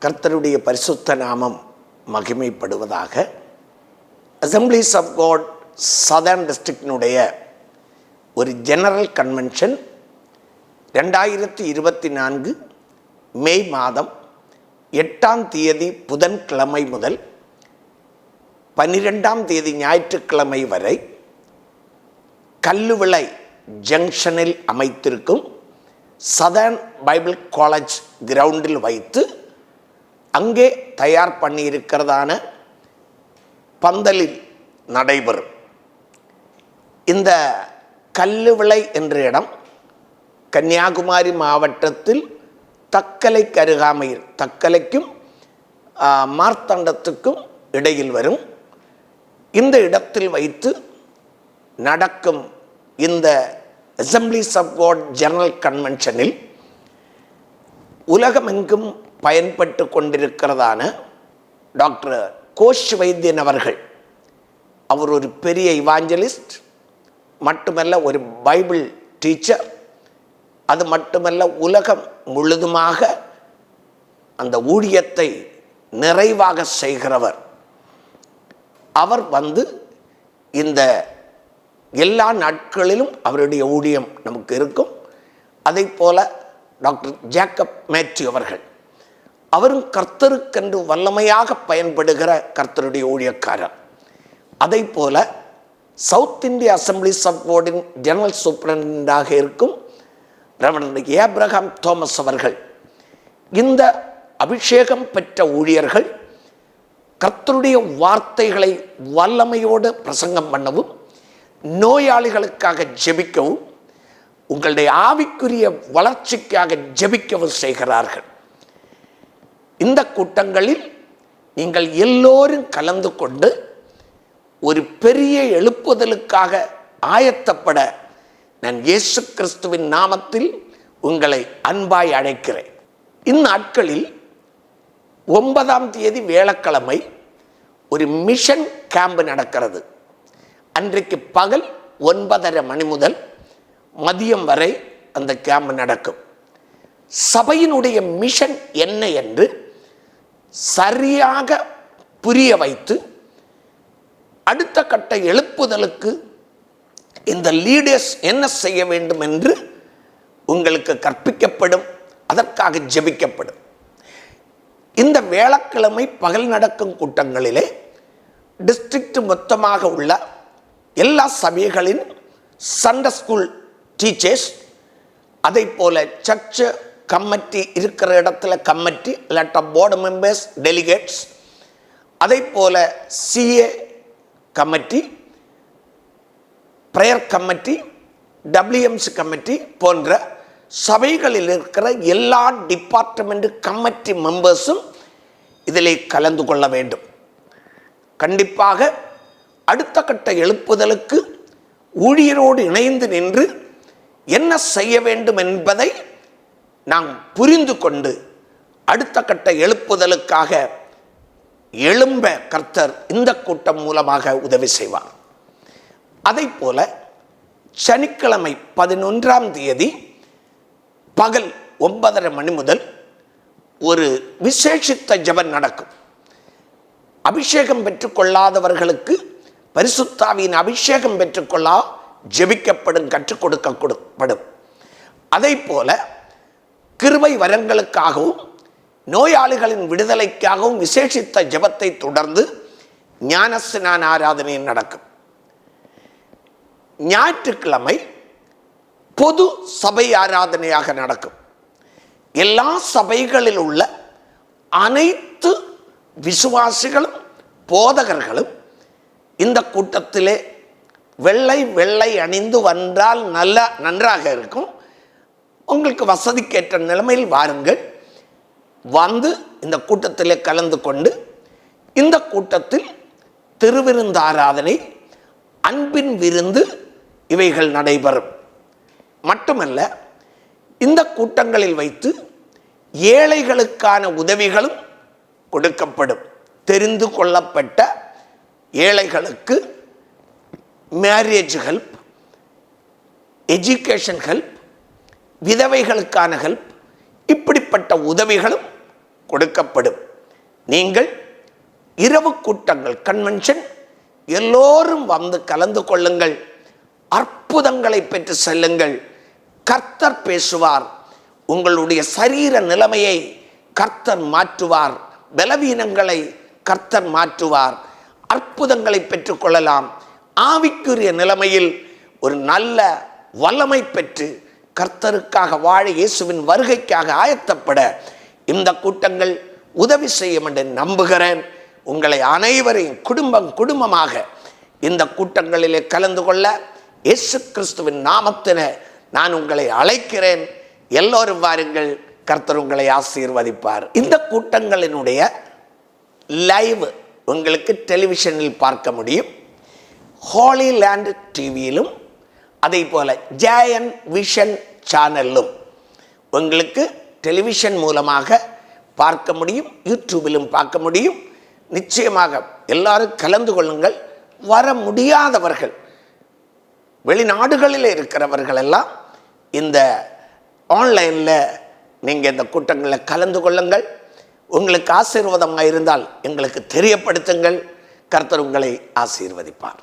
கர்த்தருடைய பரிசுத்த நாமம் மகிமைப்படுவதாக. அசம்பிளிஸ் ஆஃப் காட் சதர்ன் டிஸ்ட்ரிக்டினுடைய ஒரு ஜெனரல் கன்வென்ஷன் 2024 மே மாதம் 8ஆம் தேதி புதன்கிழமை முதல் 12ஆம் தேதி ஞாயிற்றுக்கிழமை வரை கல்லுவிளை ஜங்ஷனில் அமைத்திருக்கும் சதர்ன் பைபிள் காலேஜ் கிரவுண்டில் வைத்து அங்கே தயார் பண்ணியிருக்கிறதான பந்தலில் நடைபெறும். இந்த கல்லுவிளை என்ற இடம் கன்னியாகுமரி மாவட்டத்தில் தக்கலைக்கு அருகாமையில், தக்கலைக்கும் மார்த்தாண்டத்துக்கும் இடையில் வரும் இந்த இடத்தில் வைத்து நடக்கும் இந்த அசம்பிளிஸ் ஆஃப் காட் ஜெனரல் கன்வென்ஷனில் உலகமெங்கும் பயன்பட்டு கொண்டிருக்கிறதான டாக்டர் கோஷ் வைத்தியன் அவர்கள், அவர் ஒரு பெரிய இவாஞ்சலிஸ்ட் மட்டுமல்ல, ஒரு பைபிள் டீச்சர். அது மட்டுமல்ல, உலகம் முழுதுமாக அந்த ஊழியத்தை நிறைவாக செய்கிறவர். அவர் வந்து இந்த எல்லா நாட்களிலும் அவருடைய ஊழியம் நமக்கு இருக்கும். அதை போல டாக்டர் ஜேக்கப் மேத்யூ அவர்கள், அவரும் கர்த்தருக்கென்று வல்லமையாக பயன்படுகிற கர்த்தருடைய ஊழியக்காரர். அதை போல சவுத் இந்திய அசம்பிளிஸ் ஆஃப் காடின் ஜெனரல் சூப்பரண்டாக இருக்கும் ரெவரண்ட் ஏப்ரஹாம் தோமஸ் அவர்கள், இந்த அபிஷேகம் பெற்ற ஊழியர்கள் கர்த்தருடைய வார்த்தைகளை வல்லமையோடு பிரசங்கம் பண்ணவும், நோயாளிகளுக்காக ஜெபிக்கவும், உங்களுடைய ஆவிக்குரிய வளர்ச்சிக்காக ஜெபிக்கவும் செய்கிறார்கள். இந்த கூட்டங்களில் நீங்கள் எல்லோரும் கலந்து கொண்டு ஒரு பெரிய எழுப்புதலுக்காக ஆயத்தப்பட நான் இயேசு கிறிஸ்துவின் நாமத்தில் உங்களை அன்பாய் அழைக்கிறேன். இந்நாட்களில் 9ஆம் தேதி வியாழக்கிழமை ஒரு மிஷன் கேம்ப் நடக்கிறது. அன்றைக்கு பகல் 9:30 மணி முதல் மதியம் வரை அந்த கேம்ப் நடக்கும். சபையினுடைய மிஷன் என்ன என்று சரியாக புரிய வைத்து அடுத்த கட்ட எழுப்புதலுக்கு இந்த லீடர்ஸ் என்ன செய்ய வேண்டும் என்று உங்களுக்கு கற்பிக்கப்படும், அதற்காக ஜெபிக்கப்படும். இந்த வியாழக்கிழமை பகல் நடக்கும் கூட்டங்களிலே டிஸ்ட்ரிக்ட் மொத்தமாக உள்ள எல்லா சபைகளின் சண்டே ஸ்கூல் டீச்சர்ஸ், அதை போல சர்ச் கமிட்டி இருக்கிற இடத்துல கமிட்டி இல்லாட்ட போர்டு மெம்பர்ஸ், டெலிகேட்ஸ், அதை போல CA committee, prayer committee, WMC committee போன்ற சபைகளில் இருக்கிற எல்லா டிபார்ட்மெண்ட் கமிட்டி மெம்பர்ஸும் இதில் கலந்து கொள்ள வேண்டும். கண்டிப்பாக அடுத்த கட்ட எழுப்புதலுக்கு ஊழியரோடு இணைந்து நின்று என்ன செய்ய வேண்டும் என்பதை நாம் புரிந்து கொண்டு அடுத்த கட்ட எழுப்புதலுக்காக எழும்ப கர்த்தர் இந்த கூட்டம் மூலமாக உதவி செய்வார். அதை போல சனிக்கிழமை 11ஆம் தேதி பகல் 9:30 மணி முதல் ஒரு விசேஷித்த ஜெபம் நடக்கும். அபிஷேகம் பெற்றுக்கொள்ளாதவர்களுக்கு பரிசுத்தாவியின் அபிஷேகம் பெற்றுக்கொள்ள ஜெபிக்கப்படும், கற்றுக் கொடுக்கப்படும். அதை போல கிருபை வரங்களுக்காகவும் நோயாளிகளின் விடுதலைக்காகவும் விசேஷித்த ஜெபத்தை தொடர்ந்து ஞானஸ்நான ஆராதனை நடக்கும். ஞாயிற்றுக்கிழமை பொது சபை ஆராதனையாக நடக்கும். எல்லா சபைகளில் உள்ள அனைத்து விசுவாசிகளும் போதகர்களும் இந்த கூட்டத்திலே வெள்ளை அணிந்து வந்தால் நன்றாக இருக்கும். உங்களுக்கு வசதிக்கேற்ற நிலைமையில் வாருங்கள். வந்து இந்த கூட்டத்தில் கலந்து கொண்டு இந்த கூட்டத்தில் திருவிருந்து ஆராதனை, அன்பின் விருந்து இவைகள் நடைபெறும். மட்டுமல்ல, இந்த கூட்டங்களில் வைத்து ஏழைகளுக்கான உதவிகளும் கொடுக்கப்படும். தெரிந்து கொள்ளப்பட்ட ஏழைகளுக்கு மேரேஜ் ஹெல்ப், எஜுகேஷன் ஹெல்ப், விதவைகளுக்கான ஹெல்ப், இப்படிப்பட்ட உதவிகளும் கொடுக்கப்படும். நீங்கள் இரவு கூட்டங்கள் கன்வென்ஷன் எல்லோரும் வந்து கலந்து கொள்ளுங்கள். அற்புதங்களை பெற்று செல்லுங்கள். கர்த்தர் பேசுவார். உங்களுடைய சரீர நிலைமையை கர்த்தர் மாற்றுவார். பலவீனங்களை கர்த்தர் மாற்றுவார். அற்புதங்களை பெற்றுக்கொள்ளலாம். ஆவிக்குரிய நிலைமையில் ஒரு நல்ல வல்லமை பெற்று கர்த்தருக்காக வாழ, இயேசுவின் வருகைக்காக ஆயத்தப்பட இந்த கூட்டங்கள் உதவி செய்யும் என்று நம்புகிறேன். உங்களை அனைவரையும் குடும்பமாக இந்த கூட்டங்களிலே கலந்து கொள்ள இயேசு கிறிஸ்துவின் நாமத்தின நான் உங்களை அழைக்கிறேன். எல்லோரும் வாருங்கள். கர்த்தர் உங்களை ஆசீர்வதிப்பார். இந்த கூட்டங்களினுடைய லைவ் உங்களுக்கு டெலிவிஷனில் பார்க்க முடியும். ஹோலி லேண்ட் டிவியிலும் அதே போல ஜெயன் விஷன் சேனலும் உங்களுக்கு டெலிவிஷன் மூலமாக பார்க்க முடியும். யூடியூபிலும் பார்க்க முடியும். நிச்சயமாக எல்லாரும் கலந்து கொள்ளுங்கள். வர முடியாதவர்கள், வெளிநாடுகளில் இருக்கிறவர்கள் எல்லாம் இந்த ஆன்லைனில் நீங்கள் இந்த கூட்டங்களில் கலந்து கொள்ளுங்கள். உங்களுக்கு ஆசீர்வாதமாக இருந்தால் எங்களுக்கு தெரியப்படுத்துங்கள். கர்த்தர் உங்களை ஆசீர்வதிப்பார்.